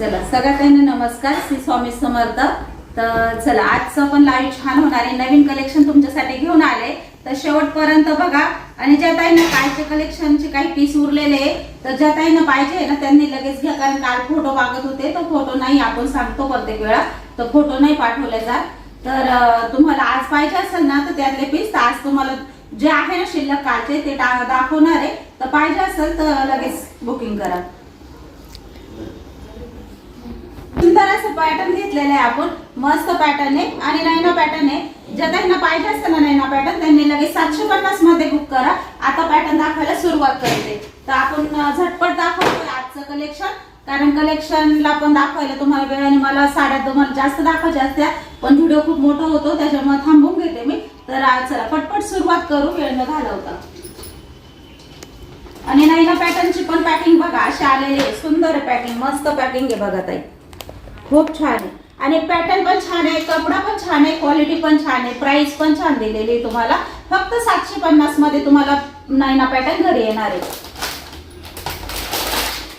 चला सगळ्यांना नमस्कार, श्री स्वामी समर्थ। तर चला आजचं पण लाईव्ह छान होणार आहे, नवीन कलेक्शन तुमच्यासाठी घेऊन आले, तर शेवटपर्यंत बघा। आणि ज्या ताईंना कालचे कलेक्शनचे काही पीस उरलेले तर ज्या ताईंना पाहिजे ना त्यांनी लगेच घ्या, कारण काल फोटो मागत होते तो फोटो नाही, आपण सांगतो प्रत्येक वेळा तर फोटो नाही पाठवले जात। तर तुम्हाला आज पाहिजे असेल ना तर त्यातले पीस आज तुम्हाला जे आहे ना शिल्लक कालचे ते दाखवणार आहे, तर पाहिजे असेल तर लगेच बुकिंग करा। सुंदर असं पॅटर्न घेतलेलं आहे आपण, मस्त पॅटर्न आहे आणि नैना पॅटर्न आहे। ज्या ताईंना पाहिजे असेल ना नैना पॅटर्न त्यांनी लगेच 750 मध्ये बुक करा। आता पॅटर्न दाखवायला सुरुवात करते, तर आपण झटपट दाखवतोय आजचं कलेक्शन, कारण कलेक्शनला पण दाखवायला तुम्हाला वेळ आणि मला साड्या तुम्हाला जास्त दाखवायच्या असत्या, पण व्हिडिओ खूप मोठा होतो त्याच्यामुळे थांबून घेते मी। तर चला पटपट सुरुवात करू वेळ न घालवता। आणि नैना पॅटर्नची पण पॅकिंग बघा अशी आलेली आहे, सुंदर पॅकिंग, मस्त पॅकिंग आहे बघा ताई, खूप छान आहे। आणि पॅटर्न पण छान आहे, कपडा पण छान आहे, क्वालिटी पण छान आहे, प्राइस पण छान दिलेली आहे तुम्हाला। फक्त 750 मध्ये तुम्हाला नैना पॅटर्न घरी येणार आहे।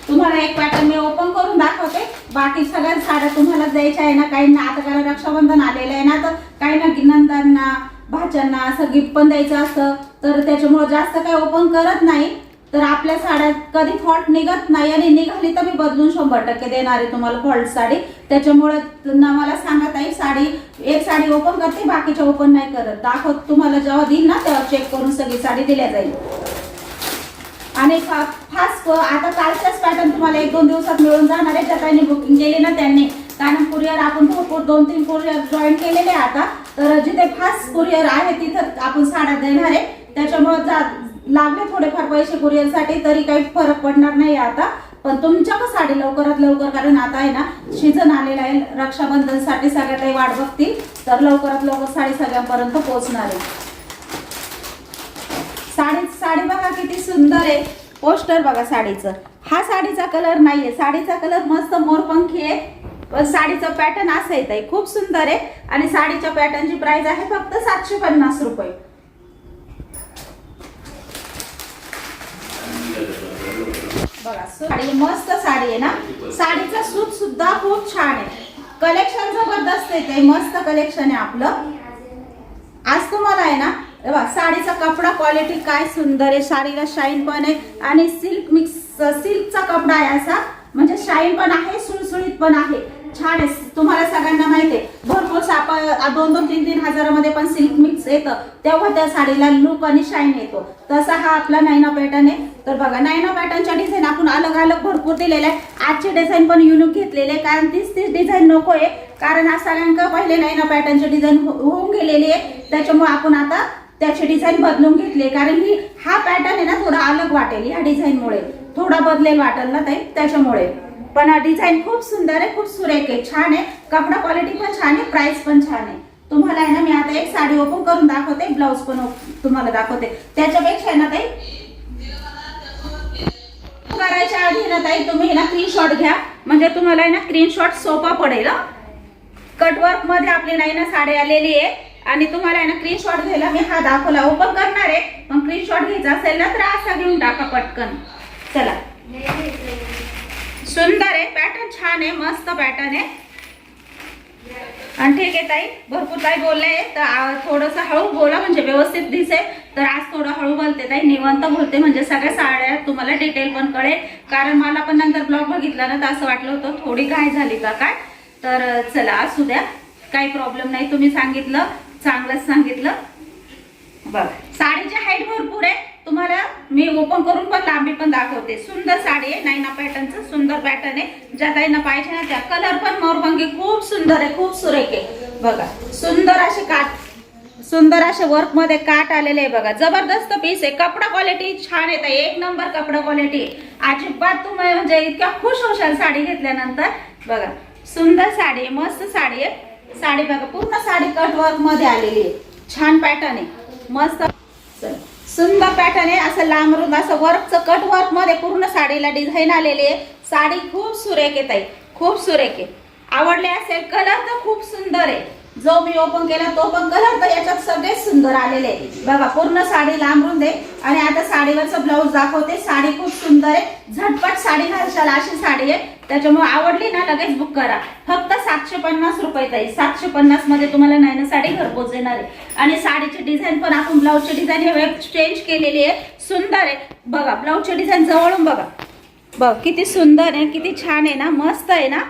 तुम्हाला एक पॅटर्न मी ओपन करून दाखवते, बाकी सगळ्या साड्या तुम्हाला द्यायच्या आहे ना। काही ना आता कारण रक्षाबंधन आलेलं आहे ना, तर काही ना नंदांना भाच्यांना असं गिफ्ट पण द्यायचं असतं, तर त्याच्यामुळे जास्त काही ओपन करत नाही। तर आपल्या साड्या कधी फॉल्ट निघत नाही, आणि निघाली तर मी बदलून 100% देणार आहे तुम्हाला फॉल्ट साडी। त्याच्यामुळे मला सांगत आहे साडी एक साडी ओपन करते, बाकीच्या ओपन नाही करत, दाखवत तुम्हाला जेव्हा देईल ना तेव्हा चेक करून सगळी साडी दिल्या जाईल। आणि फास्ट आता कालचाच पॅटर्न तुम्हाला 1-2 दिवसात मिळून जाणार आहे। ज्या ताईंनी बुकिंग केली ना त्यांनी, कारण कुरिअर आपण भरपूर 2-3 कुरिअर जॉईन केलेले आता, तर जिथे फास्ट कुरिअर आहे तिथं आपण साड्या देणार आहे। त्याच्यामुळे लागले थोडेफार पैसे कुरिअर साठी तरी काही फरक पडणार नाही आता, पण तुमच्या पण साडी लवकरात लवकर, कारण आता आहे ना सीझन आलेला आहे रक्षाबंधन साठी, सगळ्या काही वाट बघतील, तर लवकरात लवकर साडी सगळ्यांपर्यंत पोहोचणार आहे। साडी बघा किती सुंदर आहे, पोस्टर बघा साडीचं, हा साडीचा कलर नाहीये, साडीचा कलर मस्त मोरपंखी आहे, पण साडीचं पॅटर्न असं येत आहे, खूप सुंदर आहे। आणि साडीच्या पॅटर्नची प्राइस आहे फक्त 750 रुपये। बघा साडी मस्त साडी आहे ना, साडीचा सूत सुद्धा खूप छान आहे, कलेक्शन जबरदस्त आहे, मस्त कलेक्शन आहे आपलं आज तुम्हाला आहे ना। साडीचा कपडा क्वालिटी काय सुंदर आहे, साडीला शाईन पण आहे आणि सिल्क मिक्स सिल्कचा कपडा आहे असा, म्हणजे शाईन पण आहे, सुळसुळीत पण आहे, छान आहे। तुम्हाला सगळ्यांना माहिती आहे भरपूर 2-3 हजारामध्ये पण सिल्क मिक्स येतं, तेव्हा त्या साडीला लुक आणि शाईन येतो, तसा हा आपला नैना पॅटर्न आहे। तर बघा नैना पॅटर्नच्या डिझाईन आपण अलग अलग भरपूर दिलेले आहे, आजचे डिझाईन पण युनिक घेतलेले आहे, कारण तीच डिझाईन नको आहे, कारण आज सगळ्यांना पहिले नैना पॅटर्नचे डिझाईन होऊन गेलेली आहे, त्याच्यामुळे आपण आता त्याची डिझाईन बदलून घेतली, कारण ही हा पॅटर्न आहे ना थोडा अलग वाटेल, या डिझाईनमुळे थोडा बदलेल वाटेल ना ताई, त्याच्यामुळे। पण डिझाईन खूप सुंदर आहे, खूप सुरेख आहे, छान आहे, कपडा क्वालिटी पण छान आहे, प्राइस पण छान आहे। तुम्हाला आहे ना मी आता एक साडी ओपन करून दाखवते, ब्लाउज पण तुम्हाला दाखवते, त्याच्यापेक्षा आहे ना ताई करायच्या आधी ना ताई तुम्ही ना स्क्रीनशॉट घ्या, म्हणजे तुम्हाला आहे ना स्क्रीनशॉट सोपा पडेल। कटवर्क मध्ये आपली नैना साडी आलेली आहे, आणि तुम्हाला आहे ना स्क्रीनशॉट घ्यायला मी हा दाखवला, ओपन करणार आहे, पण स्क्रीनशॉट घ्यायचा असेल ना तर असा घेऊन टाका पटकन। चला सुंदर आहे, पॅटर्न छान आहे, मस्त पॅटर्न आहे। आणि ठीक आहे ताई, भरपूर ताई बोलले तर थोडस हळू बोला म्हणजे व्यवस्थित दिसेल, तर आज थोडं हळू बोलते ताई, निवांत बोलते म्हणजे सगळ्या साड्या तुम्हाला डिटेल पण कळेल, कारण मला पण नंतर ब्लॉग बघितला ना तर असं वाटलं होतं थोडी घाई झाली का काय। तर चला असू द्या, काही प्रॉब्लेम नाही, तुम्ही सांगितलं चांगलंच सांगितलं। बघ साडीची हाईट भरपूर आहे, तुम्हाला मी ओपन करून पण लांबी पण दाखवते, सुंदर साडी आहे, नैना पॅटर्नचं सुंदर पॅटर्न आहे। ज्या ताईंना पाहिजे ना त्या, कलर पण मोरपंखी खूप सुंदर आहे, खूप सुरेख आहे बघा, सुंदर असे काठ, सुंदर असे वर्क मध्ये काठ आलेले आहे बघा, जबरदस्त पीस आहे, कपडा क्वालिटी छान आहे ताई, एक नंबर कपडा क्वालिटी, अजिबात तुम्ही म्हणजे इतक्या खुश होशाल साडी घेतल्यानंतर। बघा सुंदर साडी आहे, मस्त साडी आहे, साडी बघा पूर्ण साडी कट वर्क मध्ये आलेली आहे, छान पॅटर्न आहे, मस्त सुंदर पॅटर्न आहे, असं लांबरून असं वर्कचं कट वर्क मध्ये पूर्ण साडीला डिझाईन आलेली आहे। साडी खूप सुरेख आहे ताई, खूप सुरेख आहे, आवडले असेल, कलर तर खूप सुंदर आहे, जो मी ओपन केला तो पण कलर तर याच्यात सगळे सुंदर आलेले आहे बघा. पूर्ण साडी लांबून दे आणि आता साडीवरचं ब्लाऊज दाखवते. साडी खूप सुंदर आहे, झटपट साडी घालशाल अशी साडी आहे, त्याच्यामुळे आवडली ना लगेच बुक करा. फक्त 750 रुपये ताई. 750 मध्ये तुम्हाला नैना साडी घरपोच येणार आहे. आणि साडीची डिझाईन पण आपण ब्लाऊजची डिझाईन हे चेंज केलेली आहे, सुंदर आहे बघा. ब्लाऊजची डिझाईन जवळून बघा, बघ किती सुंदर आहे, किती छान आहे ना, मस्त आहे ना,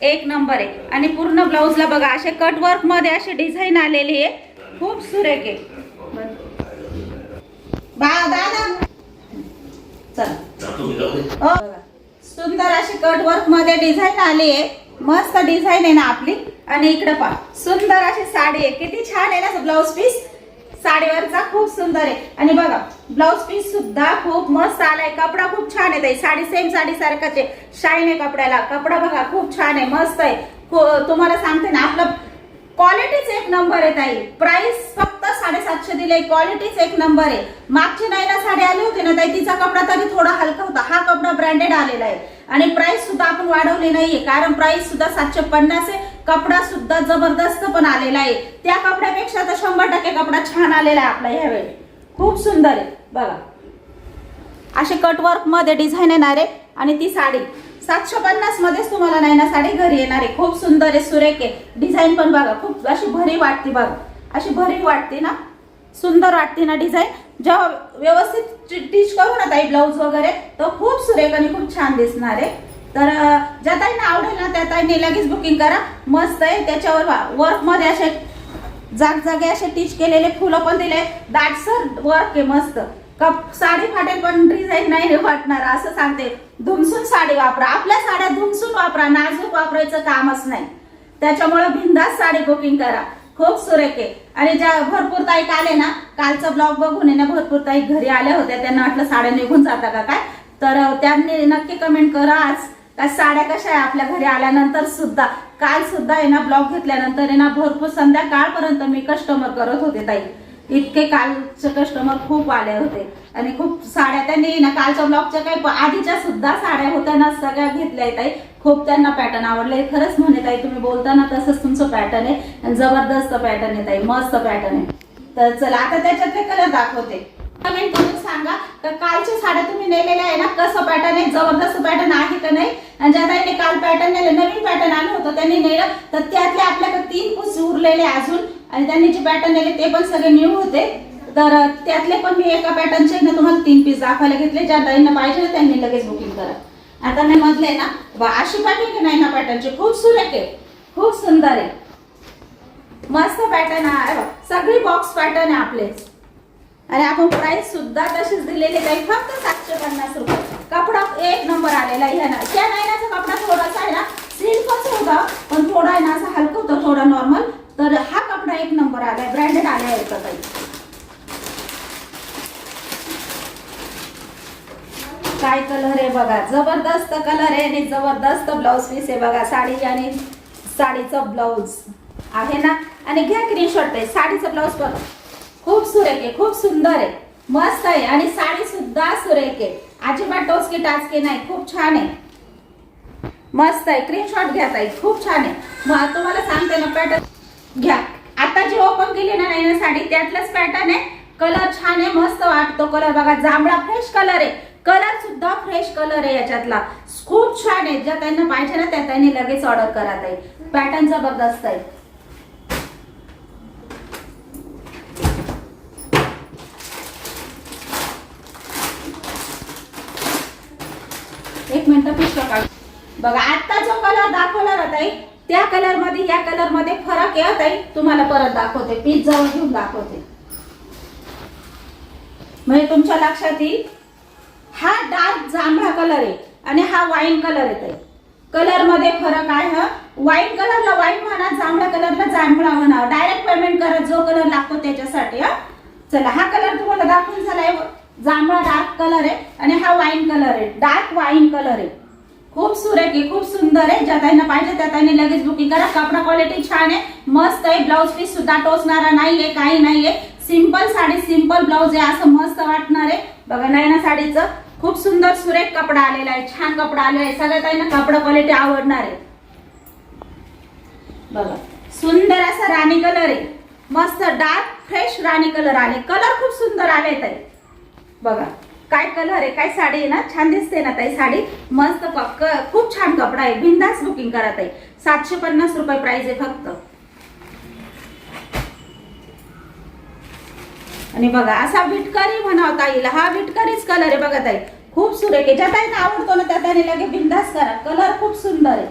एक नंबर आहे. आणि पूर्ण ब्लाऊजला बघा असे कटवर्क मध्ये अशी डिझाईन आलेली आहे, खूप सुरेख आहे. दादा चला, सुंदर अशी कटवर्क मध्ये डिझाईन आली आहे, मस्त डिझाईन आहे ना आपली. आणि इकडे पहा सुंदर अशी साडी आहे, किती छान आहे ना ब्लाऊज पीस साडीवरचा, खूप सुंदर आहे. आणि बघा ब्लाऊज पीस सुद्धा खूप मस्त आलाय, कपडा खूप छान आहे ताई. साडी सेम साडी सारखाच आहे, शाईन आहे कपड्याला. कपडा बघा खूप छान आहे, मस्त आहे. तुम्हाला सांगते ना आपलं क्वालिटीच एक नंबर आहे ताई. प्राइस फक्त 750 दिले, क्वालिटीच एक नंबर आहे. मागची नैना साडी आली होती ना ताई, तिचा कपडा तरी थोडा हलका होता, हा कपडा ब्रँडेड आलेला आहे. आणि प्राइस सुद्धा आपण वाढवली नाहीये, कारण प्राइस सुद्धा 750 आहे. कपडा सुद्धा जबरदस्त पण आलेला आहे, त्या कपड्यापेक्षा तर 100% कपडा छान आलेला आहे आपला यावेळी, खूप सुंदर आहे बघा. असे कटवर्क मध्ये डिझाईन येणार आहे. आणि ती साडी 750 मध्येच तुम्हाला नैना साडी घरी येणार आहे, खूप सुंदर आहे, सुरेख आहे. डिझाईन पण बघा खूप अशी भरी वाटते बघा, अशी भरी वाटते ना, सुंदर वाटते ना डिझाईन. जेव्हा व्यवस्थित टीच करू ना ताई ब्लाऊज वगैरे तर खूप सुरेख आणि खूप छान दिसणार आहे. तर ज्या ताईंना आवडेल ना त्या ताईंनी लगेच बुकिंग करा, मस्त आहे. त्याच्यावर वर्क मध्ये असे जागजागे असे टीच केलेले फुलं पण दिले, दाटसर वर्क आहे मस्त. साडी फाटेल पण डिझाईन नाही वाटणार असं सांगते. धुमसून साडी वापरा, आपल्या साड्या धुमसून वापरा, नाजूक वापरायचं कामच नाही. त्याच्यामुळे बिंदास साडी बुकिंग करा, खूप सुरेख आहे. आणि ज्या भरपूर ताई आले ना, कालचा ब्लॉग बघून ना भरपूर ताई घरी आल्या होत्या, त्यांना वाटलं साड्या निघून जाता का काय, तर त्यांनी नक्की कमेंट करा आज का साड्या कशा आहे आपल्या घरी आल्यानंतर सुद्धा. काल सुद्धा आहे ना ब्लॉग घेतल्यानंतर आहे ना भरपूर संध्याकाळपर्यंत मी कस्टमर करत होते ताई, इतके कालचे कस्टमर खूप आले होते. आणि खूप साड्या त्यांनी ना कालच्या ब्लॉगच्या काही आधीच्या सुद्धा साड्या होत्या ना सगळ्या घेतल्या ताई, खूप त्यांना पॅटर्न आवडले. खरंच म्हणे ताई तुम्ही बोलताना तसंच तुमचं पॅटर्न आहे, आणि जबरदस्त पॅटर्न आहे ताई, मस्त पॅटर्न आहे. तर चला आता त्याच्यातले कलर दाखवते. कमेंट करून सांगा तर कालच्या साड्या तुम्ही नेलेल्या आहे ना, कसं पॅटर्न आहे, जबरदस्त पॅटर्न आहे का नाही. आणि ज्या ताईने काल पॅटर्न नेले, नवीन पॅटर्न आलं होतं त्यांनी नेलं, तर त्यातले आपल्याकडे 3 पीस उरलेले अजून, आणि त्यांनी जे पॅटर्न नेले ते पण सगळे न्यू होते. तर त्यातले पण मी एका पॅटर्नचे ना तुम्हाला 3 पीस दाखवायला घेतले. ज्या ताईंना पाहिजे त्यांनी लगेच बुकिंग करा. आता मी मधले ना अशी पॅटर्न नाही ना, पॅटर्नचे खूप सुरेख आहे, खूप सुंदर आहे, मस्त पॅटर्न आहे. सगळी बॉक्स पॅटर्न आहे आपले. आणि आपण प्राइस सुद्धा तशीच दिलेली आहे, फक्त 750 रुपये. कपडा एक नंबर आलेला आहे. त्या नैनाचा कपडा थोडासा आहे ना सिल्कच होता, पण थोडा आहे ना असा हलका होता, थोडा नॉर्मल. तर हा कपडा एक नंबर आलाय, ब्रँडेड आलाय आहे का ताई. काय कलर आहे बघा, जबरदस्त कलर आहे आणि जबरदस्त ब्लाऊज पीस आहे बघा. साडी आणि साडीचं ब्लाऊज आहे ना, आणि घ्या स्क्रीनशॉट आहे. साडीचं ब्लाऊज बघा खूप सुरेख आहे, खूप सुंदर आहे, मस्त आहे. आणि साडी सुद्धा सुरेख आहे, अजिबात टोचकी टाचकी नाही, खूप छान आहे, मस्त आहे. स्क्रीनशॉट घ्या ताई, खूप छान आहे. मग तुम्हाला सांगते ना पॅटर्न घ्या. आता जी ओपन केली ना नैना साडी त्यातलाच पॅटर्न आहे. कलर छान आहे, मस्त वाटतो कलर बघा, जांभळा फ्रेश कलर आहे. कलर सुद्धा फ्रेश कलर आहे याच्यातला, खूप छान आहे. ज्या त्यांना पाहिजे ना त्या त्यांनी लगेच ऑर्डर करा ताई, पॅटर्न जबरदस्त आहे. एक मिनिट पिशवा काढ बघा. आता जो कलर दाखवला ना ताई त्या कलर मध्ये या कलर मध्ये फरक आहे ताई. तुम्हाला परत दाखवते, पीस जवळ घेऊन दाखवते म्हणजे तुमच्या लक्षात येईल. हा डार्क जांभळा कलर आहे आणि हा वाईन कलर आहे ताई. कलर मध्ये फरक आहे. हा वाईन कलरला वाईन म्हणा, जांभळा कलरला जांभळा म्हणा. डायरेक्ट पेमेंट करा जो कलर लागतो त्याच्यासाठी. हा चला, हा कलर तुम्हाला दाखवून झालाय. जांभळा डार्क कलर आहे आणि हा वाईन कलर आहे, डार्क वाईन कलर आहे. खूप सुरेख आहे, खूप सुंदर आहे. ज्या ताईंना पाहिजे त्या ताईंनी लगेच बुकिंग करा. कपडा क्वालिटी छान आहे, मस्त आहे. ब्लाऊज पीस सुद्धा टोचणारा नाहीये, काही नाहीये. सिंपल साडी, सिंपल ब्लाऊज आहे, असं मस्त वाटणार आहे बघा. नैना साडीचं खूप सुंदर सुरेख कपडा आलेला आहे, छान कपडा आलेला आहे. सगळ्या ताईंना कपडा क्वालिटी आवडणार आहे बघा. सुंदर असा राणी कलर आहे, मस्त डार्क फ्रेश राणी कलर आले, कलर खूप सुंदर आले ताई. बघा काय कलर आहे, काय साडी आहे ना, छान दिसते ना ताई साडी, मस्त खूप छान कपडा आहे. बिंदास बुकिंग करा ताई. 750 रुपये प्राइस आहे फक्त. आणि बघा असा विटकरी म्हणावता येईल, हा विटकरीच कलर आहे बघा ताई, खूप सुरेख आहे. ज्या ताईंना आवडतो ना त्या ताईने लगे बिंदास करा, कलर खूप सुंदर आहे.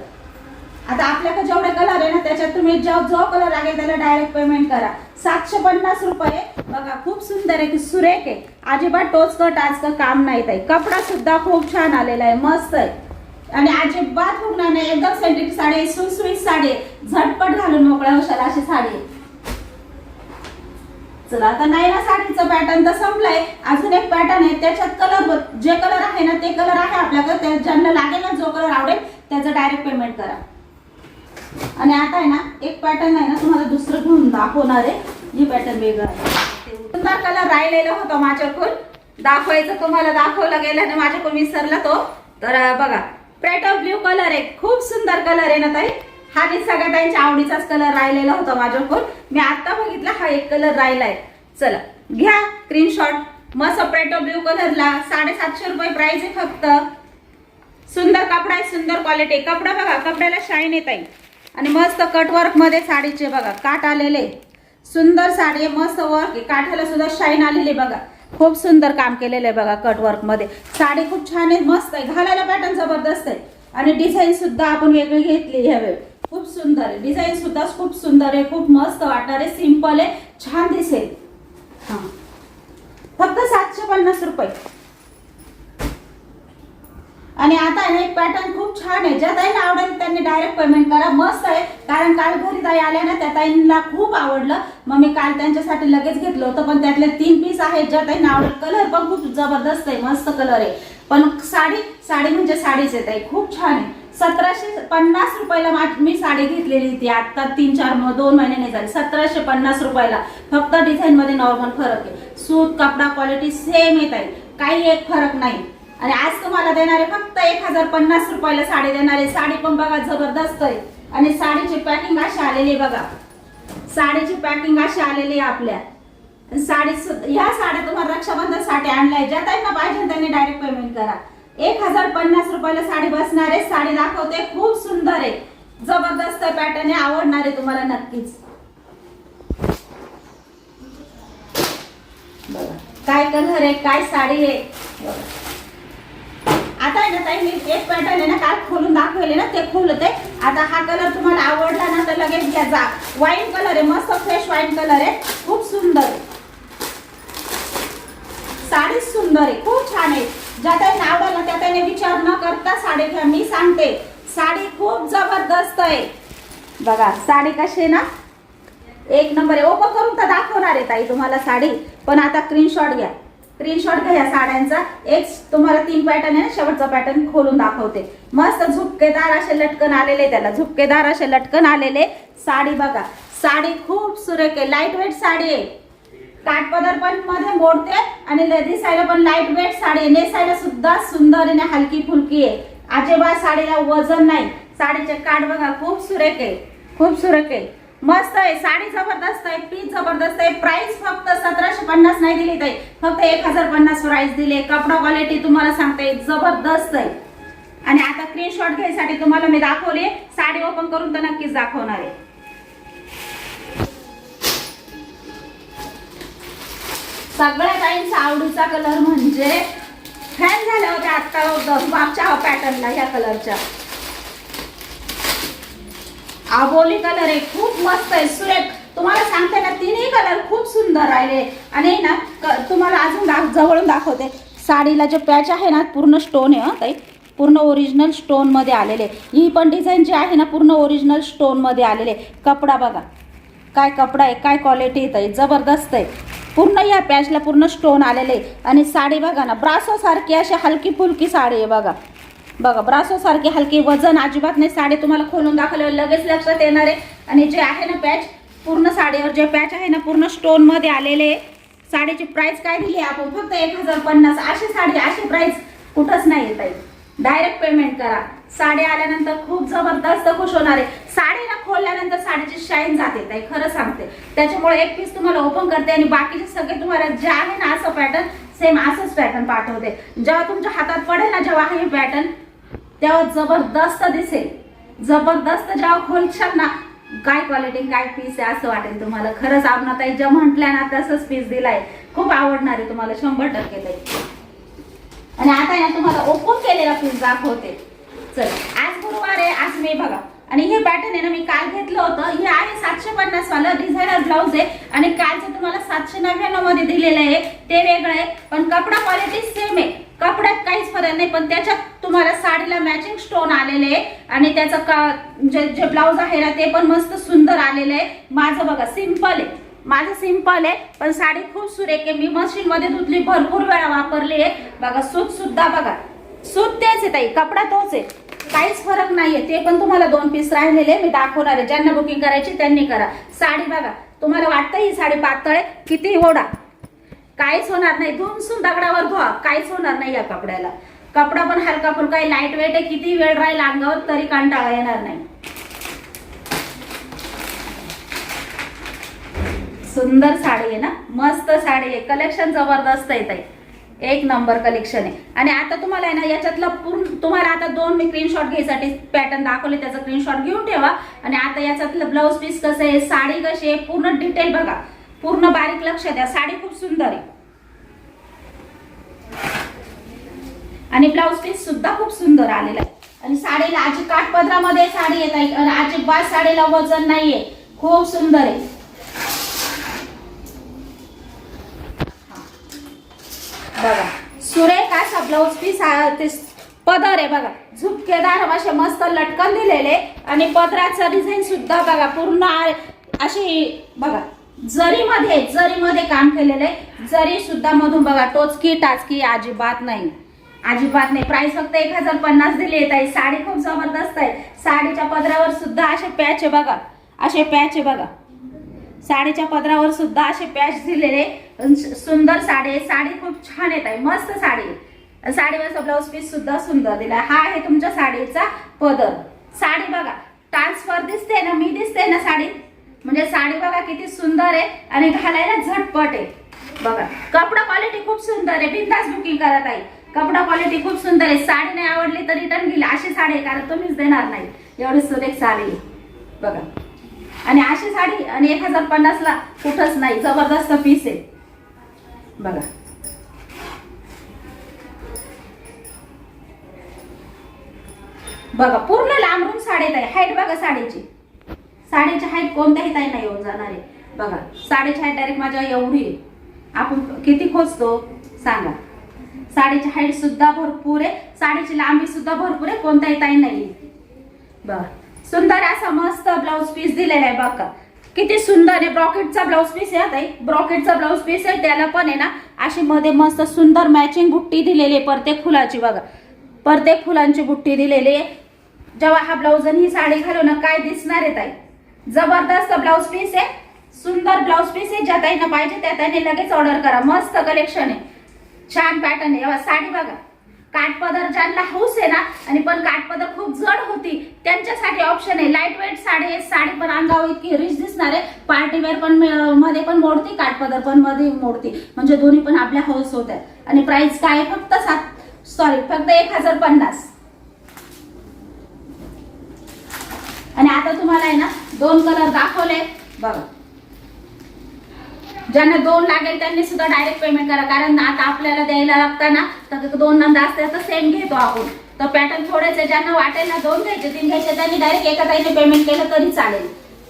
आता आपल्याकडे जेवढे कलर आहे ना त्याच्यात तुम्ही जो कलर लागेल त्याला डायरेक्ट पेमेंट करा. 750 रुपये. बघा खूप सुंदर आहे की सुरेख आहे, अजिबात टोचकं टाचकं काम नाही ताई. कपडा सुद्धा खूप छान आलेला आहे, मस्त आहे आणि अजिबात फुगणार नाही. एकदम सेंट्रिक साडी, सुसुईत साडी, झटपट घालून मोकळ्या होशाल अशी साडी. चला आता नाही ना साडीचं पॅटर्न तर संपलंय, अजून एक पॅटर्न आहे त्याच्यात कलर, जे कलर आहे ना ते कलर आहे आपल्याकडे, ज्यांना लागेल ना जो कलर आवडेल त्याचं डायरेक्ट पेमेंट करा. आणि आता आहे ना एक पॅटर्न आहे ना तुम्हाला दुसरं घेऊन दाखवणार आहे, ही पॅटर्न वेगळं आहे. सुंदर कलर राहिलेला होता माझ्याकडून दाखवायचं, तुम्हाला दाखवलं गेलं आणि माझ्याकडून विसरला तो. तर बघा पेट्रोल ब्ल्यू कलर आहे, खूप सुंदर कलर आहे ना ताई. हा सगळ्या त्यांच्या आवडीचाच कलर राहिलेला होता माझ्याकडून, मी आता बघितला हा एक कलर राहिलाय. चला घ्या स्क्रीनशॉट. मस्त पेट्रोल ब्ल्यू कलरला 750 रुपये प्राइस आहे फक्त. सुंदर कपडा आहे, सुंदर क्वालिटी. कपडा बघा, कपड्याला शाईन येत आहे आणि मस्त कटवर्क मध्ये साडीचे बघा काठ आलेले, सुंदर साडी आहे, मस्त वर्क आहे, काठाला सुद्धा शाईन आलेली बघा, खूप सुंदर काम केलेलं आहे बघा कटवर्क मध्ये. साडी खूप छान आहे, मस्त आहे, घालायला पॅटर्न जबरदस्त आहे आणि डिझाईन सुद्धा आपण वेगळी घेतली ह्यावेळी. खूप सुंदर आहे डिझाईन सुद्धा, खूप सुंदर आहे, खूप मस्त वाटणार आहे, सिंपल आहे, छान दिसेल. हा फक्त 750 रुपये. आणि आता एक पॅटर्न खूप छान आहे, ज्या ताईंना आवडेल त्यांनी डायरेक्ट पेमेंट करा. मस्त आहे, कारण काल घरी ताई आल्या ना त्या ताईंना खूप आवडलं, मग मी काल त्यांच्यासाठी लगेच घेतलं होतं. पण त्यातले 3 पीस आहेत ज्या ताईंना आवडेल. कलर पण खूप जबरदस्त आहे, मस्त कलर आहे, पण साडी म्हणजे साडीच आहे ताई, खूप छान आहे. 1750 रुपयाला मी साडी घेतलेली ती आता 2 महिने झाले. 1750 रुपयाला फक्त डिझाईन मध्ये नॉर्मल फरक आहे, सूत कपडा क्वालिटी सेम येत आहे, काही एक फरक नाही. आणि आज तुम्हाला देणारे फक्त 1050 रुपयाला साडी देणारे. साडी पण बघा जबरदस्त आहे आणि साडीची पॅकिंग अशी आलेली बघा, साडीची पॅकिंग अशी आलेली आपल्या. साडी ह्या साड्या तुम्हाला रक्षाबंधनसाठी आणलाय, ज्या ताईंना पाहिजे त्यांनी डायरेक्ट पेमेंट करा. 1050 रुपयाला साडी बसणार आहे. साडी दाखवते, खूप सुंदर आहे, जबरदस्त पॅटर्न आहे, आवडणार आहे तुम्हाला नक्कीच. बघा काय कलर आहे, काय साडी आहे. आता आहे ना ताई मी एक पॅटर्न आहे ना काल खोलून दाखवले ना ते खोलते. आता हा कलर तुम्हाला आवडला ना तर लगेच घ्या जा. वाईन कलर आहे, मस्त फ्रेश वाईन कलर आहे, खूप सुंदर आहे, साडी सुंदर आहे, खूप छान आहे. ज्या ताईंना आवडला त्या ताईने विचार न करता साडी घ्या. मी सांगते साडी खूप जबरदस्त आहे. बघा साडी कशी आहे ना, एक नंबर आहे. ओपन करून तर दाखवणार आहे ताई तुम्हाला साडी, पण आता स्क्रीनशॉट घ्या, स्क्रीनशॉट घ्या या साड्यांचा. एक तुम्हाला 3 पॅटर्न आहे, शेवटचा पॅटर्न खोलून दाखवते. मस्त झुपकेदार असे लटकन आलेले, त्याला झुपकेदार असे लटकन आलेले. साडी बघा, साडी खूप सुरेख आहे, लाईट वेट साडी आहे, काठपदर पण मध्ये मोडते आणि दिसायला पण लाईट वेट साडी आहे, नेसायला सुद्धा सुंदर आणि हलकी फुलकी आहे, अजिबात साडीला वजन नाही. साडीचे काठ बघा खूप सुरेख आहे, खूप सुरेख आहे, मस्त आहे. साडी जबरदस्त आहे, पीस जबरदस्त आहे. प्राइस फक्त 1750 नाही दिली ताई, फक्त 1050 प्राइस दिली. कपडा क्वालिटी तुम्हाला सांगते जबरदस्त आहे. आणि आता स्क्रीनशॉट घ्यायसाठी तुम्हाला मी दाखवले, साडी ओपन करून तर नक्कीच दाखवणार आहे. सगळ्या ताईंचा आवडीचा कलर म्हणजे फॅन झाल्या होत्या आता मागच्या पॅटर्नला, ह्या कलरच्या आबोली कलर आहे, खूप मस्त आहे, सुरेख. तुम्हाला सांगते ना 3ही कलर खूप सुंदर राहिले. आणि ना तुम्हाला अजून जवळून दाखवते. साडीला जे पॅच आहे ना पूर्ण स्टोन आहे ताई, पूर्ण ओरिजिनल स्टोन मध्ये आलेले. ही पण डिझाईन जी आहे ना पूर्ण ओरिजिनल स्टोन मध्ये आलेले. कपडा बघा काय कपडा आहे, काय क्वालिटी आहे ताई, जबरदस्त आहे. पूर्ण या पॅचला पूर्ण स्टोन आलेले. आणि साडी बघा ना ब्रासो सारखी अशी हलकी फुलकी साडी आहे बघा, बघा ब्रासो सारखी हलकी, वजन अजिबात नाही. साडी तुम्हाला खोलून दाखवल्यावर लगेच लक्षात येणार आहे. आणि जे आहे ना पॅच, पूर्ण साडीवर जे पॅच आहे ना पूर्ण स्टोन मध्ये आलेले. साडीची प्राइस काय दिली आपण, फक्त 1050. अशी साडी अशी प्राइस कुठंच नाही येत आहे. डायरेक्ट पेमेंट करा. साडी आल्यानंतर खूप जबरदस्त खुश होणार आहे. साडी ना खोलल्यानंतर साडीची शाईन जाते ताई, खरं सांगते. त्याच्यामुळे एक पीस तुम्हाला ओपन करते आणि बाकीचे सगळे तुम्हाला जे आहे ना असं पॅटर्न सेम असंच पॅटर्न पाठवते. जेव्हा तुमच्या हातात पडेल ना जेव्हा हे पॅटर्न, तेव्हा जबरदस्त दिसेल. जबरदस्त जेव्हा खोलशाल ना, काय क्वालिटी काय पीस आहे असं वाटेल तुम्हाला. खरंच आपण ताई ज्या म्हटल्या ना तसंच पीस दिलाय. खूप आवडणार आहे तुम्हाला 100% ताई. आणि आता या तुम्हाला ओपन केलेला पीस दाखवते. चल, आज गुरुवार आहे. आज मी बघा, आणि हे पॅटर्न आहे ना मी काल घेतलं होतं. हे आहे 750 वाला डिझायनर ब्लाऊज आहे आणि कालचं तुम्हाला 799 मध्ये दिलेलं आहे. ते वेगळं आहे, पण कपडा क्वालिटी सेम आहे. कपड्यात काहीच फरक नाही, पण त्याच्यात तुम्हाला साडीला मॅचिंग स्टोन आलेले आहे आणि त्याचं जे ब्लाऊज आहे ना ते पण मस्त सुंदर आलेलं आहे. माझं बघा सिंपल आहे, माझं सिंपल आहे, पण साडी खूप सुरेख आहे. मी मशीन मध्ये धुतली, भरपूर वेळा वापरली आहे. बघा सूत सुद्धा बघा, सूत तेच आहे ताई, कपडा तोच आहे, काहीच फरक नाहीये. ते पण तुम्हाला 2 पीस राहिलेले मी दाखवणार आहे. ज्यांना बुकिंग करायची त्यांनी करा. साडी बघा, तुम्हाला वाटतं ही साडी पातळ आहे, किती ओढा, काहीच होणार नाही. धुमसून दगडावर धुवा, काहीच होणार नाही या कपड्याला. कपडा पण हलका फुलका आहे, लाईट वेट आहे. किती वेळ राहील अंगावर तरी कंटाळा येणार नाही. सुंदर साडी आहे ना, मस्त साडी आहे. कलेक्शन जबरदस्त आहे ताई, एक नंबर कलेक्शन आहे. आणि आता तुम्हाला आहे ना याच्यातलं पूर्ण, तुम्हाला आता 2 मी स्क्रीनशॉट घ्यायसाठी पॅटर्न दाखवले, त्याचा स्क्रीनशॉट घेऊन ठेवा. आणि आता याच्यातलं ब्लाऊज पीस कसं आहे, साडी कशी आहे, पूर्ण डिटेल बघा, पूर्ण बारीक लक्ष द्या. साडी खूप सुंदर आहे आणि ब्लाऊज पीस सुद्धा खूप सुंदर आलेला आहे. आणि साडीला आजी काठपदरामध्ये साडी येत आहे आणि अजिबात साडीला वजन नाहीये, खूप सुंदर आहे. बघा सुरेख असा ब्लाऊज पीस ते पदर आहे बघा, झुपकेदार असे मस्त लटकन दिलेले आणि पदराचं डिझाईन सुद्धा बघा पूर्ण अशी बघा जरीमध्ये काम केलेले. जरी सुद्धा मधून बघा टोचकी टाचकी अजिबात नाही, अजिबात नाही. प्राइस फक्त 1050 दिली आहे ताई. साडी खूप जबरदस्त आहे. साडीच्या पदरावर सुद्धा असे पॅच आहे बघा, असे पॅच आहे बघा. साडीच्या पदरावर सुद्धा असे पॅच दिलेले. सुंदर साडी आहे, साडी खूप छान येत आहे, मस्त साडी आहे. साडीवरचा ब्लाऊज पीस सुद्धा सुंदर दिला. हा आहे तुमच्या साडीचा पदर. साडी बघा ट्रान्सफर दिसते ना, मी दिसते ना साडी, म्हणजे साडी बघा किती सुंदर आहे आणि घालायला झटपट आहे. बघा कपडा क्वालिटी खूप सुंदर आहे. बिनधास्त बुकिंग करत आहे. कपडा क्वालिटी खूप सुंदर आहे. साडी नाही आवडली तर रिटर्न घेईल अशी साडी आहे, कारण तुम्हीच देणार नाही. एवढी सुरेख साडी बघा. आणि अशी साडी आणि 1050 ला कुठंच नाही. जबरदस्त पीस आहे बघा. बघा पूर्ण लांबून साडी आहे. हाईट बघा साडीची हाईट कोणत्याही ताई नाही येऊन जाणार आहे. बघा साडीची हाईट डायरेक्ट माझ्या एवढी आहे. आपण किती खोचतो सांगा. साडीची हाईट सुद्धा भरपूर आहे, साडीची लांबी सुद्धा भरपूर आहे, कोणत्याही ताई नाही. बघा सुंदर असा मस्त ब्लाऊज पीस दिलेला आहे बघा, किती सुंदर आहे. ब्रॉकेटचा ब्लाऊज पीस आहे ताई, ब्रॉकेटचा ब्लाऊज पीस आहे. त्याला पण आहे ना अशी मध्ये मस्त सुंदर मॅचिंग बुट्टी दिलेली आहे प्रत्येक फुलाची. बघा प्रत्येक फुलांची बुट्टी दिलेली आहे. जेव्हा हा ब्लाऊज आणि ही साडी घालून काय दिसणार आहे ताई. जबरदस्त ब्लाऊज पीस आहे, सुंदर ब्लाऊज पीस आहे. ज्या ताईंना पाहिजे त्या ताईंनी लगेच ऑर्डर करा. मस्त कलेक्शन आहे, छान पॅटर्न आहे. एवढा साडी बघा, काठपदर ज्यांना हौस आहे ना, आणि पण काठपदर खूप जड होती त्यांच्यासाठी ऑप्शन आहे. लाईट वेट साडी आहे. साडी पण अंगावर इतकी रिच दिसणार आहे. पार्टी वेअर पण मध्ये पण मोडती, काठपदर पण मध्ये मोडती, म्हणजे दोन्ही पण आपल्या हौस होत आहे. आणि प्राइस काय फक्त 1050. आणि आता तुम्हाला आहे ना 2 कलर दाखवले बघा. ज्यांना 2 लागेल त्यांनी सुद्धा डायरेक्ट पेमेंट करा, कारण आता आपल्याला द्यायला लागताना तर 2 नंदा असते तर सेम घेतो आपण. तर पॅटर्न थोडेच आहे. ज्यांना वाटेल ना 2 घ्यायचे 3 घ्यायचे त्यांनी डायरेक्ट एका ताईने पेमेंट केलं तरी चालेल.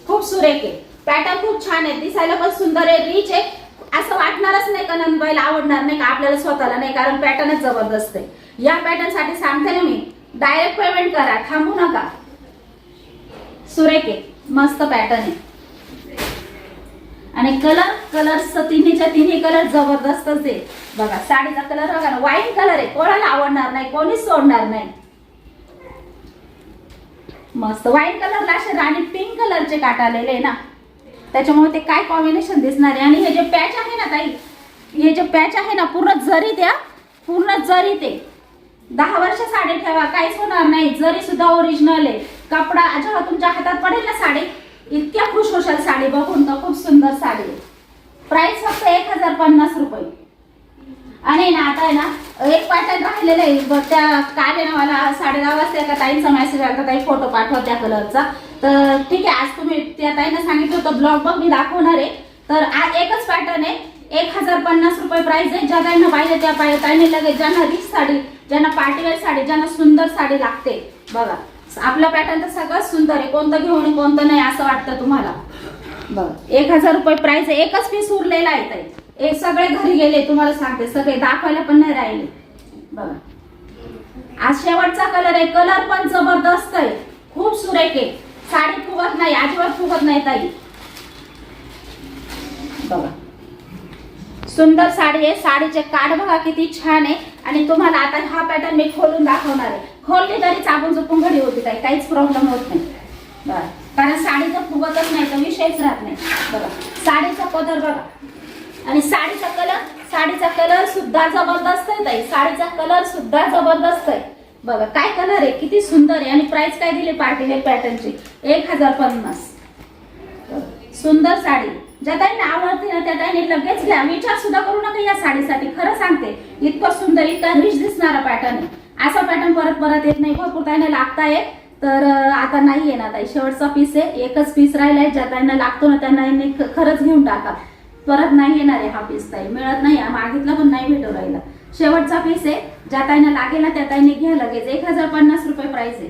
खूप सुरेख आहे, पॅटर्न खूप छान आहे, दिसायला पण सुंदर आहे, रिच आहे. असं वाटणारच नाही का नंदबाईला आवडणार नाही का आपल्याला स्वतःला नाही, कारण पॅटर्नच जबरदस्त आहे. या पॅटर्न साठी सांगते ना मी, डायरेक्ट पेमेंट करा, थांबू नका. सुरेख आहे, मस्त पॅटर्न आहे. आणि कलर तिन्ही कलर जबरदस्तच आहे बघा. साडीचा कलर बघा ना, वाईट कलर आहे, कोणाला आवडणार नाही, कोणीच सोडणार नाही. मस्त वाईट कलरला असे राणी पिंक कलरचे काट आलेले आहे ना, त्याच्यामुळे ते काय कॉम्बिनेशन दिसणार आहे. आणि हे जे पॅच आहे ना ताई, हे जे पॅच आहे ना पूर्ण जरीत आहे, पूर्ण जरीत आहे. 10 वर्ष साडी ठेवा, काहीच होणार नाही. जरी सुद्धा ओरिजिनल आहे. कपडा जेव्हा तुमच्या हातात पडेल ना साडी, इतक्या खुश होशाल साडी बघून. तर खूप सुंदर साडी आहे. प्राइस फक्त 1050 रुपये. आणि ना आता आहे ना एक पॅटर्न राहिलेलं आहे. त्या काय आहे ना, मला 10:30 वाजता एका ताईंचा मेसेज आला, ताई फोटो पाठवा त्या कलरचा. तर ठीक आहे, आज तुम्ही त्या ताईनं सांगितलं होतं ब्लॉग बघ मी दाखवणार आहे. तर आज एकच पॅटर्न आहे, 1050 रुपये प्राइस आहे. ज्या ताईंना पाहिजे त्या ताईंनी लगेच, ज्यांना रिच साडी, ज्यांना पार्टीवेअर साडी, ज्यांना सुंदर साडी लागते. बघा आपलं पॅटर्न तर सगळं सुंदर आहे, कोणतं घेऊन कोणतं नाही असं वाटतं तुम्हाला. बघा 1000 रुपये प्राइस आहे. एकच पीस उरलेला आहे ताई. एक सगळे घरी गेले, तुम्हाला सांगते, सगळे दाखवायला पण नाही राहिले. बघा आज शेवटचा कलर आहे. कलर पण जबरदस्त आहे, खूप सुरेख आहे. साडी फुगत नाही, अजिबात फुगत नाही ताई. बघा सुंदर साडी आहे. साडीचे काठ बघा किती छान आहे. आणि तुम्हाला आता हा पॅटर्न मी खोलून दाखवणार आहे. खोलली तरी चापून चुपून घडी होती ताई, काहीच प्रॉब्लेम होत नाही. बघा कारण साडी जर फुगतच नाही तर विषयच राहत नाही. बघा साडीचा पदर बघा. आणि साडीचा कलर सुद्धा जबरदस्त आहे ताई. साडीचा कलर सुद्धा जबरदस्त आहे. बघा काय कलर आहे, किती सुंदर आहे. आणि प्राइस काय दिली पार्टीवेअर पॅटर्नची, 1050. सुंदर साडी. ज्या ताईंना आवडते ना त्या ताईंनी लगेच घ्या, विचार सुद्धा करू नका या साडीसाठी. खरं सांगते, इतकं सुंदर, इतका रिच दिसणारा पॅटर्न आहे. असा पॅटर्न परत परत येत नाही. भरपूर ताईंना लागताय, तर आता नाही येणार ताई. शेवटचा पीस आहे, एकच पीस राहिलाय. ज्या ताईंना लागतो ना त्यांना खरंच घेऊन टाका. परत नाही येणार आहे हा पीस ताई, मिळत नाही. मागितला पण नाही भेटू राहिला. शेवटचा पीस आहे, ज्या ताईंना लागेल ना त्या ताईंनी घ्या लगेच. 1050 रुपये प्राइस आहे.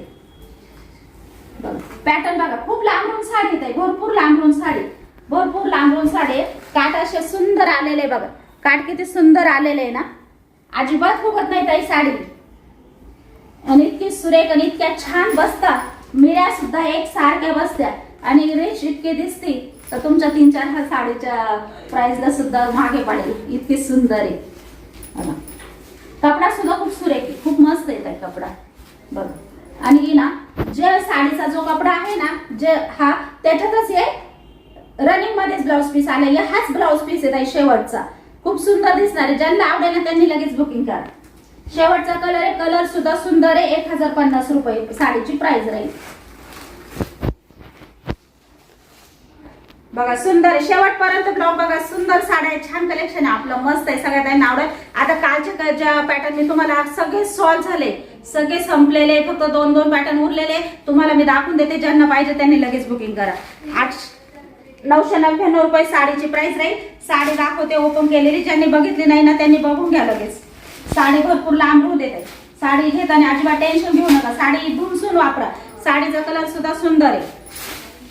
बघा पॅटर्न बघा, खूप लांबून साडी ताई, भरपूर लांबून साडी, भरपूर लांबून साडी. काठ असे सुंदर आलेले बघा, काठ किती सुंदर आलेले आहे ना, अजिबात फुगत नाही ताई साडी. आणि इतकी सुरेख आणि इतक्या छान बसतात. मिऱ्या सुद्धा एक सारख्या बसत्या आणि रिच इतके दिसते. तर तुमच्या 3-4 साडीच्या प्राइसला सुद्धा मागे पडेल, इतकी सुंदर आहे. कपडा सुद्धा खूप सुरेख आहे, खूप मस्त आहे कपडा बघा. आणि ना जे साडीचा जो कपडा आहे ना, जे हा त्याच्यातच हे रनिंग मध्येच ब्लाउज पीस आले. हाच ब्लाउज पीस आहे ताई शेवटचा. खूप सुंदर दिसणार आहे. ज्यांना आवडेल ना त्यांनी लगेच बुकिंग करा. शेवटचा कलर आहे, कलर सुद्धा सुंदर आहे. 1050 रुपये साडीची प्राइस राहील. बघा सुंदर आहे. शेवटपर्यंत ब्लॉग बघा. सुंदर साड्या आहे, छान कलेक्शन आहे आपलं, मस्त आहे. सगळ्या त्यांना आवडेल. आता कालचे ज्या पॅटर्न मी तुम्हाला सगळे सॉल्व झाले, सगळे संपलेले, फक्त 2-2 पॅटर्न उरलेले तुम्हाला मी दाखवून देते. ज्यांना पाहिजे त्यांनी लगेच बुकिंग करा. 999 रुपये साडीची प्राइस राहील. साडी दाखवते ओपन केलेली. ज्यांनी बघितली नाही ना त्यांनी बघून घ्या लगेच. साडी भरपूर लांब होऊ देते. साडी घेताना अजिबात टेन्शन घेऊ नका. साडी धुमसून वापरा. साडीचा कलर सुद्धा सुंदर आहे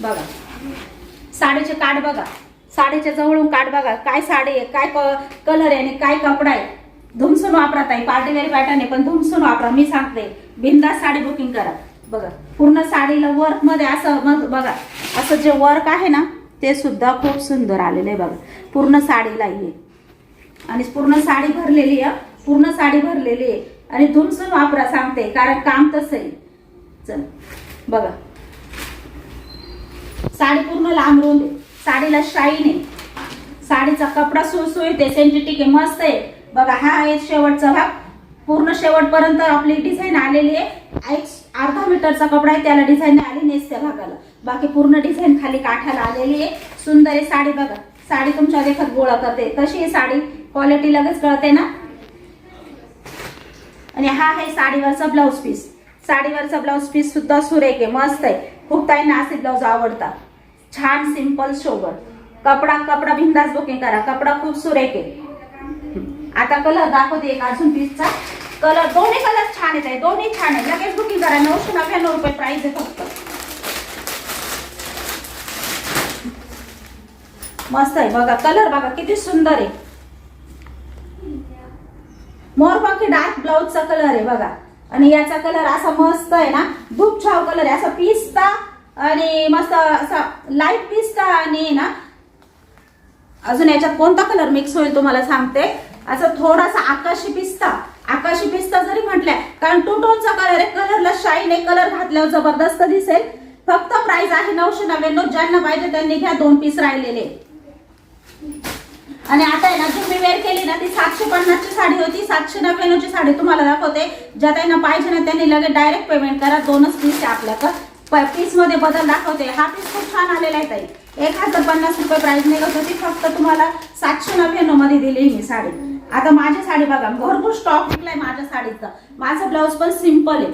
बघा. साडीचे काठ बघा, साडीच्या जवळून काठ बघा. काय साडी आहे, काय कलर आहे आणि काय कपडा आहे. धुमसून वापरा ताई. पार्टीवेअर पॅटर्न आहे पण धुमसून वापरा. मी सांगते, बिंदास साडी बुकिंग करा. बघा पूर्ण साडीला वर्क मध्ये असं मग बघा, असं जे वर्क आहे ना ते सुद्धा खूप सुंदर आलेलं आहे बघा. पूर्ण साडीला आहे आणि पूर्ण साडी भरलेली आहे. पूर्ण साडी भरलेली आहे आणि धुमसून वापरा सांगते, कारण काम तसं आहे. चल बघा साडी पूर्ण लांबरून दे. साडीला शाईन आहे. साडीचा कपडा सुळसुळीत आहे, सेंसिटिव्ह आहे, मस्त आहे बघा. हा आहे शेवटचा भाग. पूर्ण शेवटपर्यंत आपली डिझाईन आलेली आहे. अर्धा मीटरचा कपडा आहे, त्याला डिझाईन आली नेसत्या भागाला. बाकी पूर्ण डिझाईन खाली काठाला आलेली आहे. सुंदर आहे साडी बघा. साडी तुमच्या देखत गोळा करते. कशी आहे साडी, क्वालिटी लगेच कळते ना. आणि हा आहे साडीवरचा ब्लाउज पीस. साडीवरचा ब्लाउज पीस सुद्धा सुरेख आहे, मस्त आहे. खूप ताईंना असे ब्लाउज आवडतात. छान सिंपल सोबर. कपडा बिंदास बुकिंग करा. कपडा खूप सुरेख आहे. आता कलर दाखवते एक अजून पीसचा. कलर दोन्ही कलर छान आहेत, दोन्ही छान आहे. लगेच बुकिंग करा. 999 रुपये प्राइस आहे फक्त. मस्त आहे बघा. कलर बघा किती सुंदर आहे. मोरपंखी डार्क ब्लाउजचा कलर आहे बघा. आणि याचा कलर असा मस्त आहे ना, धूप छाव कलर आहे. असा पिस्ता आणि मस्त असा लाईट पिस्ता आणि ना अजून याच्यात कोणता कलर मिक्स होईल तुम्हाला सांगते. असं थोडासा आकाशी पिस्ता जरी म्हटलंय, कारण टू टोनचा कलर आहे. कलरला शाईन आहे. कलर घातल्यावर जबरदस्त दिसेल. फक्त प्राइस आहे 999. ज्यांना पाहिजे त्यांनी घ्या. 2 पीस राहिलेले. आणि आता आहे ना जी मी वेअर केली ना ती 750 ची साडी होती. 799 ची साडी तुम्हाला दाखवते. ज्या ताईंना पाहिजे ना त्यांनी लगेच डायरेक्ट पेमेंट करा. 2च पीस आहे आपल्याकडे. पीस मध्ये बदल दाखवते. हा पीस खूप छान आलेला आहे ताई. 1050 रुपये प्राइस निघत होती, फक्त तुम्हाला 799 मध्ये दिली ही साडी. आता माझी साडी बघा, भरपूर स्टॉक विकलाय माझ्या साडीचा. माझं ब्लाऊज पण सिंपल आहे,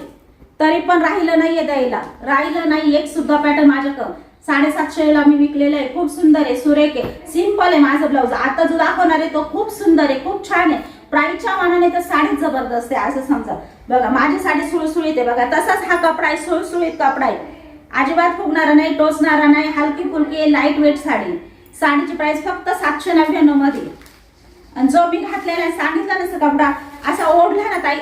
तरी पण राहिलं नाहीये द्यायला, राहिलं नाही एक सुद्धा पॅटर्न माझ्याकडं. 750 ला मी विकलेलं आहे. खूप सुंदर आहे, सुरेख आहे, सिंपल आहे माझं ब्लाऊज. आता जो दाखवणार आहे तो खूप सुंदर आहे, खूप छान आहे. प्राइसच्या मानाने तर साडी जबरदस्त आहे असं समजा. बघा माझी साडी सुळसुळीत आहे बघा. तसाच हा कपडा आहे, सुळसुळीत कपडा आहे, अजिबात फुगणारा नाही, टोचणारा नाही, हलकी फुलकी आहे, लाईट वेट साडी. साडीची प्राइस फक्त 799 मध्ये. आणि जो मी घातलेला आहे सांगितलं नसतं कपडा असा ओढला ना ताई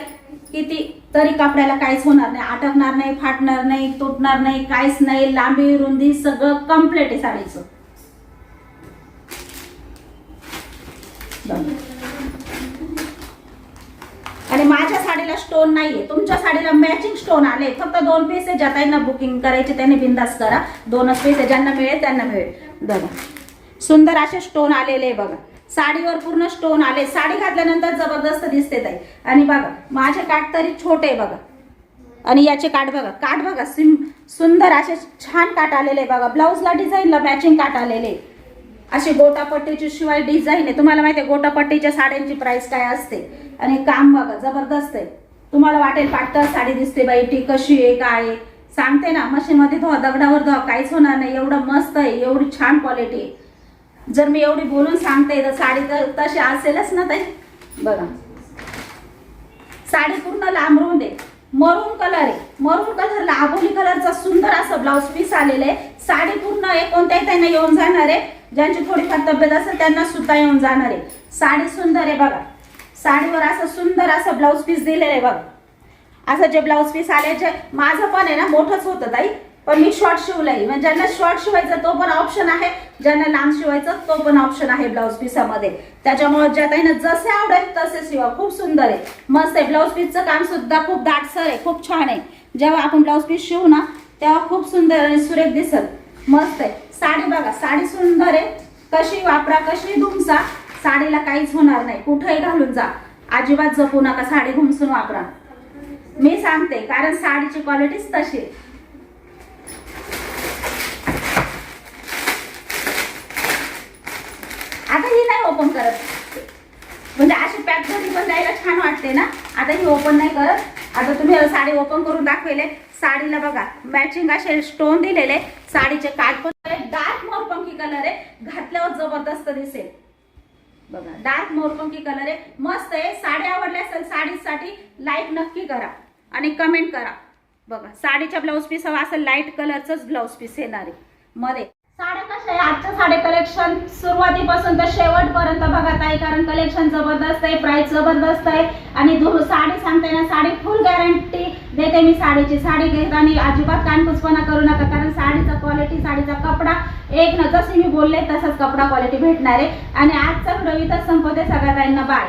किती तरी कपड्याला काहीच होणार नाही, अटकणार नाही, फाटणार नाही, तुटणार नाही, काहीच नाही. लांबी रुंदी सगळं कम्प्लीट आहे साडीचं. आणि माझ्या साडीला स्टोन नाहीये, तुमच्या साडीला मॅचिंग स्टोन आले. फक्त 2 पीस आहे. ज्या ताईंना बुकिंग करायची त्यांनी बिंदास करा. 2च पीस आहे, ज्यांना मिळेल त्यांना मिळेल. बघा सुंदर असे स्टोन आलेले बघा. साडीवर पूर्ण स्टोन आले. साडी घातल्यानंतर जबरदस्त दिसते ताई. आणि बघा माझे काठ तरी छोटे बघा, आणि याचे काठ बघा, काठ बघा सुंदर असे छान काठ आलेले बघा. ब्लाऊजला डिझाईनला मॅचिंग काठ आलेले. अशी गोटापट्टीची शिवाय डिझाईन आहे. तुम्हाला माहिती आहे गोटापट्टीच्या साड्यांची प्राइस काय असते. आणि काम बघा जबरदस्त आहे. तुम्हाला वाटेल पातळ साडी दिसते बाई, ती कशी आहे काय आहे. सांगते ना, मशीन मध्ये धुवा, दगडावर धुवा, काहीच होणार नाही. एवढं मस्त आहे, एवढी छान क्वालिटी आहे. जर मी एवढी बोलून सांगते तर साडी तर तशी असेलच ना ताई. बघा साडी पूर्ण लांबरून दे, मरून कलर आहे. मरून कलरला आबोली कलरचा सुंदर असं ब्लाऊज पीस आलेलं आहे. साडी पूर्ण आहे, कोणत्याही त्यांना येऊन जाणार आहे. ज्यांची थोडीफार तब्येत असेल त्यांना सुद्धा येऊन जाणार आहे. साडी सुंदर आहे बघा. साडीवर असं सुंदर असं ब्लाऊज पीस दिलेलं आहे बघा. असं जे ब्लाऊज पीस आले, जे माझं पण आहे ना मोठंच होतं ताई, पण मी शॉर्ट शिवलंय. म्हणजे ज्यांना शॉर्ट शिवायचं तो पण ऑप्शन आहे, ज्यांना लांब शिवायचं तो पण ऑप्शन आहे ब्लाऊज पीसामध्ये. त्याच्यामुळे ज्या ताईंना जसे आवडेल तसे शिवा. खूप सुंदर आहे, मस्त आहे. ब्लाऊज पीसचं काम सुद्धा खूप दाटसर आहे, खूप छान आहे. जेव्हा आपण ब्लाऊज पीस शिवू ना तेव्हा खूप सुंदर आणि सुरेख दिसत, मस्त आहे. साडी बघा, साडी सुंदर आहे. कशी वापरा, कशी घुमसा, साडीला काहीच होणार नाही. कुठेही घालून जा, अजिबात जपू नका. साडी घुमसून वापरा, मी सांगते, कारण साडीची क्वालिटीच तशी आहे. आता ही नाही ओपन करत, म्हणजे अशी पॅक घरी पण द्यायला छान वाटते ना. आता ही ओपन नाही करत. आता तुम्ही साडी ओपन करून दाखवले. साडीला बघा मॅचिंग असे स्टोन दिलेले. साडीचे काठ पण डार्क मोरपंखी कलर आहे, घातल्यावर जबरदस्त दिसेल बघा. डार्क मोरपंखी कलर आहे, मस्त आहे. साडी आवडली असेल साडीसाठी लाईक नक्की करा आणि कमेंट करा. बघा साडीच्या ब्लाऊज पीस असं लाईट कलरचंच ब्लाऊज पीस येणार आहे मध्ये. साड्या कशा आहे, आजच्या साडे कलेक्शन सुरुवातीपासून तर शेवटपर्यंत बघा ताई, कारण कलेक्शन जबरदस्त आहे, प्राइस जबरदस्त आहे. आणि साडी सांगते ना, साडी फुल गॅरंटी देते मी साडीची. साडी घेताना अजिबात कानकुसपणा करू नका, कारण साडीचा क्वालिटी, साडीचा कपडा एक ना, जशी मी बोलले तसाच कपडा क्वालिटी भेटणार आहे. आणि आजचा व्हिडिओ इथंच संपवते. सगळ्या ताईंना बाय.